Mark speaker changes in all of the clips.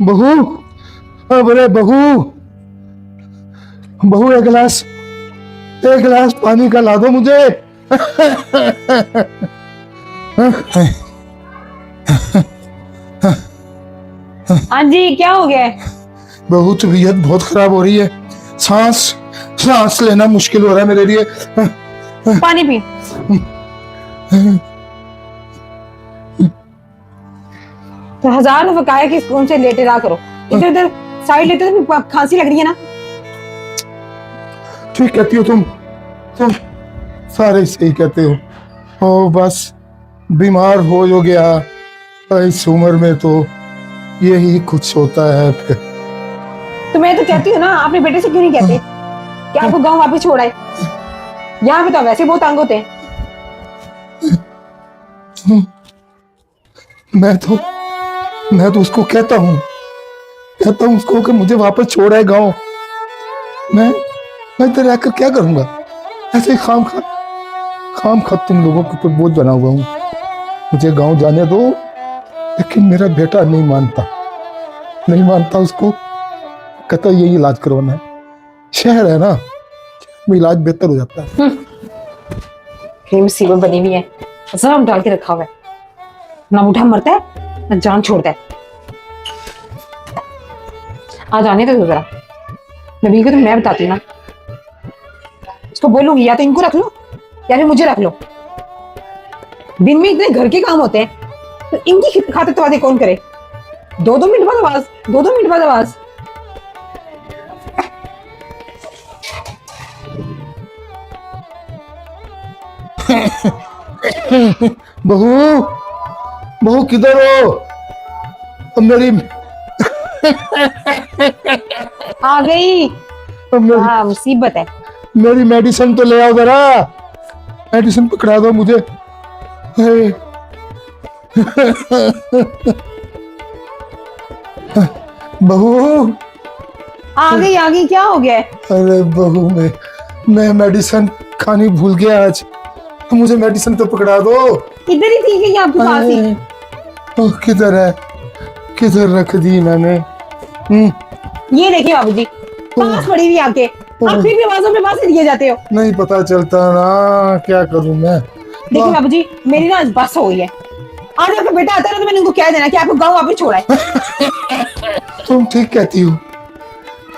Speaker 1: बहू, बोले बहू, बहू एक गिलास पानी का ला दो मुझे।
Speaker 2: हाँ जी, क्या हो गया है?
Speaker 1: बहू तबीयत बहुत खराब हो रही है, सांस सांस लेना मुश्किल हो रहा है मेरे लिए।
Speaker 2: पानी पी। तो 1000 दफा कहा है कि स्कूल से लेटे रहा करो, इधर उधर साइड लेते तो खांसी लग रही है ना।
Speaker 1: ठीक कहती हो तुम सारे सही कहते हो। ओ बस बीमार हो गया इस उम्र में, तो यही कुछ होता है फिर।
Speaker 2: तो मैं तो कहती हूँ ना, अपने बेटे से क्यों नहीं कहते कि आपको गांव वापस छोड़ा है? यहाँ पे तो वैसे बहुत तंग होते हैं।
Speaker 1: मैं तो उसको कहता हूँ उसको कि मुझे वापस छोड़ा है गांव। मैं इधर रहकर क्या करूंगा? ऐसे खाम खा तुम लोगों के ऊपर बोझ बना हुआ हूँ। मुझे गांव जाने दो, लेकिन मेरा बेटा नहीं मानता उसको। कहता यही इलाज करवाना है, शहर है ना, में इलाज बेहतर हो जाता है।
Speaker 2: ये मुसीबत बनी हुई है, सब डाल के रखा हुआ है, ना बूढ़ा मरता है ना जान छोड़ता है। आज आने दो जरा, नबील को तो मैं बताती हूँ ना, उसको बोलूंगी या तो इनको रख लो या फिर मुझे रख लो। दिन में इतने घर के काम होते हैं, तो इनकी खातिर तो कौन करे? 2-2 मिनट बाद आवाज, 2-2 मिनट बाद आवाज।
Speaker 1: बहू किधर हो? मेरी
Speaker 2: आ गई। हाँ, मुसीबत है।
Speaker 1: मेरी मेडिसिन तो ले आओ जरा, मेडिसिन पकड़ा दो मुझे। बहू
Speaker 2: आ गई, क्या हो गया?
Speaker 1: अरे बहू, मैं मेडिसिन खानी भूल गया आज, मुझे मेडिसिन तो पकड़ा दो।
Speaker 2: इधर ही थी कि आपके पास ही?
Speaker 1: किधर है? किधर रख दी मैंने?
Speaker 2: ये देखिए बाबूजी, पास पड़ी हुई आके, आप फिर भी आवाजों पे पास दिए जाते हो।
Speaker 1: नहीं पता चलता ना, क्या करूं मैं?
Speaker 2: देखिए बाबूजी, मेरी ना बस हो गई है। आज आपका बेटा आता है तो मैंने उनको कह देना कि आपको गांव वापस छोड़ा है।
Speaker 1: तुम ठीक कहती हो।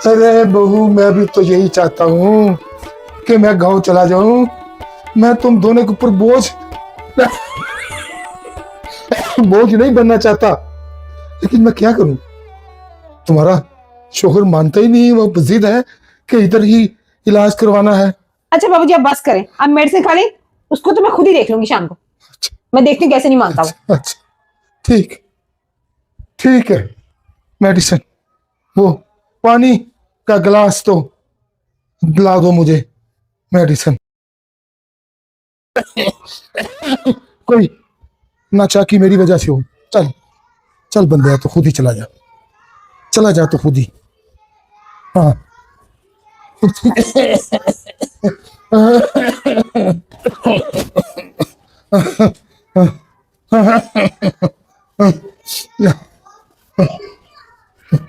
Speaker 1: अरे बहू, मैं भी तो यही चाहता हूँ कि मैं गांव चला जाऊं। मैं तुम दोनों के ऊपर बोझ नहीं बनना चाहता, लेकिन मैं क्या करूं? तुम्हारा शोहर मानता ही नहीं, वो जिद है कि इधर ही इलाज करवाना है।
Speaker 2: अच्छा बाबूजी, आप बस करें, आप मेडिसिन खा लें, उसको तो मैं खुद ही देख लूंगी शाम को।
Speaker 1: अच्छा,
Speaker 2: मैं देखती हूँ कैसे नहीं मानता वो।
Speaker 1: अच्छा ठीक है। मेडिसिन, वो पानी का गिलास तो दिला दो मुझे। मेडिसिन कोई नाचाकी मेरी वजह से हो। चल बंदे, तो खुद ही चला जा तो खुद ही। हाँ।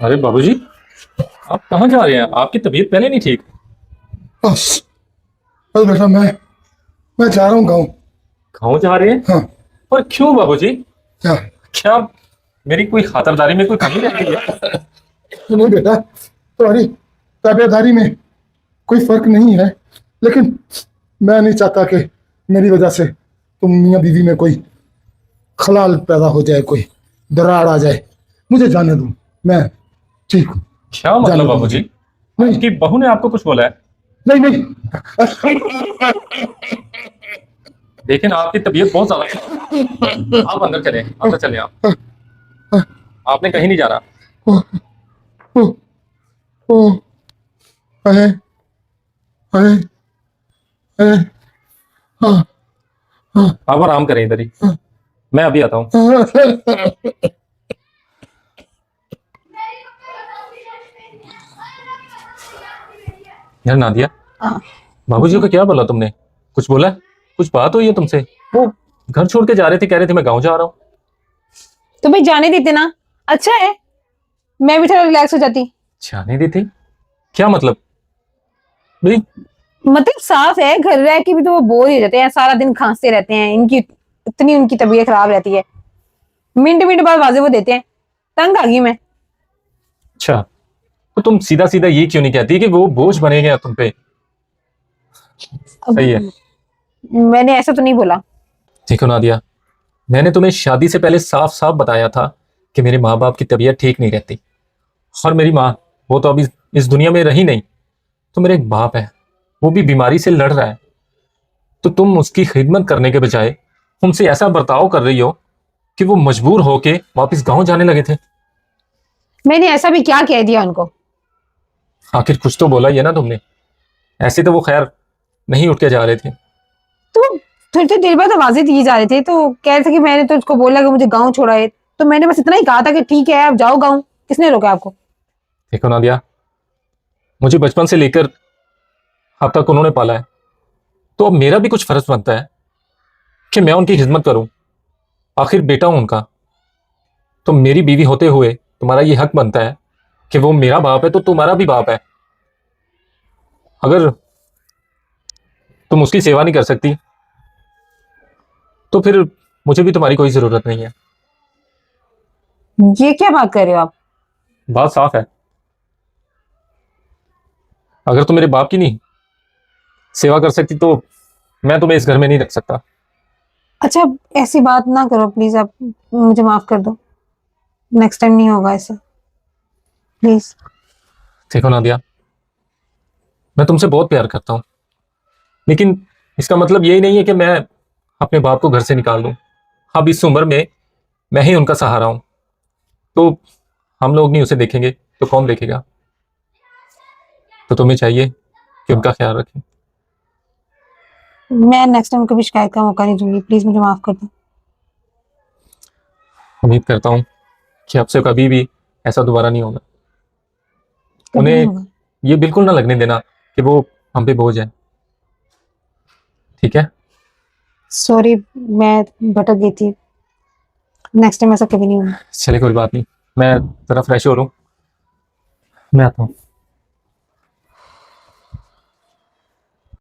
Speaker 3: अरे बाबूजी, आप कहाँ जा रहे हैं? आपकी तबीयत पहले नहीं ठीक।
Speaker 1: बस बेटा, मैं जा रहा हूँ गाँव।
Speaker 3: गाँव जा रहे हैं?
Speaker 1: हाँ।
Speaker 3: पर क्यों बाबूजी?
Speaker 1: क्या?
Speaker 3: क्या मेरी कोई खातिरदारी में कोई कमी रह गई है?
Speaker 1: नहीं बेटा, तुम्हारी ताबेदारी में कोई फर्क नहीं है, लेकिन मैं नहीं चाहता कि मेरी वजह से तुम मियाँ बीवी में कोई खलाल पैदा हो जाए, कोई दरार आ जाए। मुझे जाने दो, मैं ठीक हूँ।
Speaker 3: क्या मतलब बाबूजी? आपकी बहू ने आपको कुछ बोला है?
Speaker 1: नहीं।
Speaker 3: लेकिन आपकी तबीयत बहुत ज्यादा है। आप अंदर चले, अंदर चले आप। आपने कहीं नहीं जाना।
Speaker 1: अरे अरे अरे, हाँ।
Speaker 3: आप आराम करें इधर ही, मैं अभी आता हूँ। यार नादिया, बाबूजी को क्या बोला तुमने? कुछ बोला? कुछ बात हुई है तुमसे? वो घर छोड़ के जा रहे थे, कह रहे थे मैं गाँव जा रहा हूँ।
Speaker 2: तो भाई जाने देते ना, अच्छा है, मैं भी थोड़ा रिलैक्स हो जाती।
Speaker 3: जाने दी थी? क्या मतलब भाई?
Speaker 2: मतलब साफ है, घर रह के भी तो वो बोर हो जाते हैं, सारा दिन खांसते रहते हैं, इनकी इतनी उनकी तबीयत खराब रहती है, मिनट मिनट बाद वाजे वो देते हैं, तंग आ गई मैं।
Speaker 3: अच्छा, तो तुम सीधा सीधा ये क्यों नहीं कहती कि वो बोझ बनेगा तुम पे?
Speaker 2: अब
Speaker 3: सही है।
Speaker 2: मैंने ऐसा तो नहीं बोला।
Speaker 3: देखो नादिया, मैंने तुम्हें शादी से पहले साफ साफ बताया था कि मेरे माँ बाप की तबीयत ठीक नहीं रहती, और मेरी माँ, वो तो अभी इस दुनिया में रही नहीं। तो मेरा एक बाप है, वो भी बीमारी से लड़ रहा है। तो तुम उसकी खिदमत करने के बजाय उनसे ऐसा बर्ताव कर रही हो कि वो मजबूर होके वापस गांव जाने लगे थे।
Speaker 2: मैंने ऐसा भी क्या कह दिया उनको?
Speaker 3: आखिर कुछ तो बोला ही है ना तुमने। ऐसे तो वो खैर नहीं उठ के जा रहे थे।
Speaker 2: तो थोड़ी थोड़ी देर बाद आवाजें दिए जा रहे थे, तो कह रहे थे कि मैंने तो उसको बोला कि मुझे गाँव छोड़ा है, तो मैंने बस इतना ही कहा था कि ठीक है आप जाओ गाँव। किसने रोका आपको?
Speaker 3: देखो नादिया, मुझे बचपन से लेकर अब तक उन्होंने पाला है, तो अब मेरा भी कुछ फर्ज बनता है कि मैं उनकी खिदमत करूं। आखिर बेटा हूं उनका। तो मेरी बीवी होते हुए तुम्हारा ये हक बनता है कि वो मेरा बाप है तो तुम्हारा भी बाप है। अगर तुम उसकी सेवा नहीं कर सकती तो फिर मुझे भी तुम्हारी कोई जरूरत नहीं है।
Speaker 2: ये क्या बात कर रहे हो आप?
Speaker 3: बात साफ है। अगर तुम मेरे बाप की नहीं सेवा कर सकती तो मैं तुम्हें इस घर में नहीं रख सकता।
Speaker 2: अच्छा, ऐसी बात ना करो प्लीज, आप मुझे माफ कर दो, नेक्स्ट टाइम नहीं होगा ऐसे, प्लीज।
Speaker 3: देखो नादिया, मैं तुमसे बहुत प्यार करता हूं, लेकिन इसका मतलब यही नहीं है कि मैं अपने बाप को घर से निकाल दूं। अब इस उम्र में मैं ही उनका सहारा हूं। तो हम लोग नहीं उसे देखेंगे तो कौन देखेगा? तो तुम्हें चाहिए कि उनका ख्याल रखें।
Speaker 2: मैं नेक्स्ट टाइम कभी शिकायत का मौका नहीं दूंगी, प्लीज मुझे माफ कर दो।
Speaker 3: उम्मीद करता हूं कि आपसे कभी भी ऐसा दोबारा नहीं होगा।
Speaker 2: कभी नहीं
Speaker 3: उन्हें
Speaker 2: होगा।
Speaker 3: ये बिल्कुल ना लगने देना कि वो हम पे बोझ है। ठीक है?
Speaker 2: सॉरी, मैं भटक गई थी, नेक्स्ट टाइम ऐसा कभी नहीं होगा।
Speaker 3: चलिए, कोई बात नहीं। मैं जरा फ्रेश हो लूं, मैं आता हूँ।